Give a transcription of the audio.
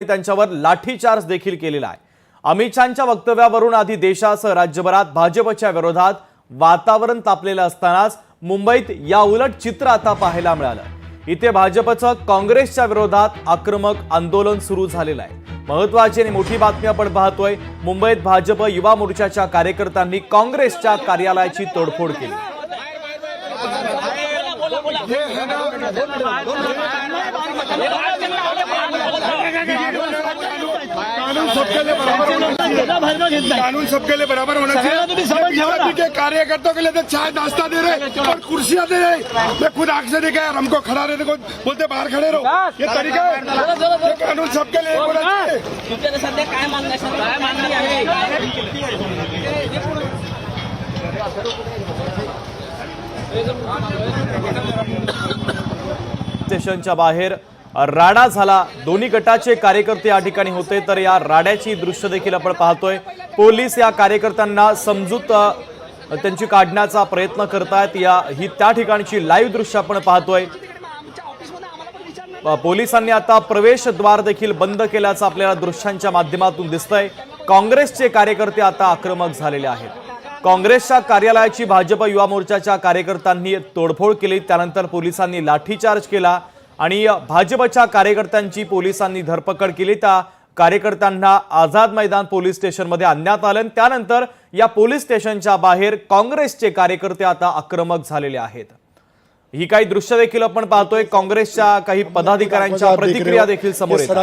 त्यांच्यावर लाठीचार्ज देखील केलेला आहे। अमित शहांच्या वक्तव्यावरून आधी देशासह राज्यभरात भाजपच्या विरोधात वातावरण तापलेलं असतानाच मुंबईत या उलट चित्र आता पाहायला मिळालं। इथे भाजपचं काँग्रेसच्या विरोधात आक्रमक आंदोलन सुरू झालेलं आहे। महत्त्वाची आणि मोठी बातमी आपण पाहतोय। मुंबईत भाजप युवा मोर्चाच्या कार्यकर्त्यांनी काँग्रेसच्या कार्यालयाची तोडफोड केली। कानून सबके लिए बराबर होना चाहिए। के कार्यकर्ताओं के लिए तो चाय नाश्ता दे रहे और कुर्सियां दे रहे। मैं खुद आंख से देखा यार, हमको खड़ा रहने को बोलते बाहर खड़े रहो, ये तरीका है। ये कानून सबके लिए होना चाहिए। स्टेशनच्या बाहेर राडा झाला। दोन्ही गटाचे कार्यकर्ते या ठिकाणी होते, तर या राड्याची दृश्य देखील आपण पाहतोय। पोलीस या कार्यकर्त्यांना समजूत त्यांची काढण्याचा प्रयत्न करतायत। ही त्या ठिकाणची लाईव्ह दृश्य आपण पाहतोय। पोलिसांनी आता प्रवेशद्वार देखील बंद केल्याचं आपल्याला दृश्यांच्या माध्यमातून दिसतंय। काँग्रेसचे कार्यकर्ते आता आक्रमक झालेले आहेत। काँग्रेसच्या कार्यालयाची भाजप युवा मोर्चाच्या कार्यकर्त्यांनी तोडफोड केली। त्यानंतर पोलिसांनी लाठीचार्ज केला आणि भाजपच्या कार्यकर्त्यांची पोलिसांनी धरपकड केली। त्या कार्यकर्त्यांना आझाद मैदान पोलीस स्टेशनमध्ये आणण्यात आलं। त्यानंतर या पोलीस स्टेशनच्या बाहेर काँग्रेसचे कार्यकर्ते आता आक्रमक झालेले आहेत। ही काही दृश्य देखील आपण पाहतोय। काँग्रेसच्या काही पदाधिकाऱ्यांच्या प्रतिक्रिया देखील समोर येतात।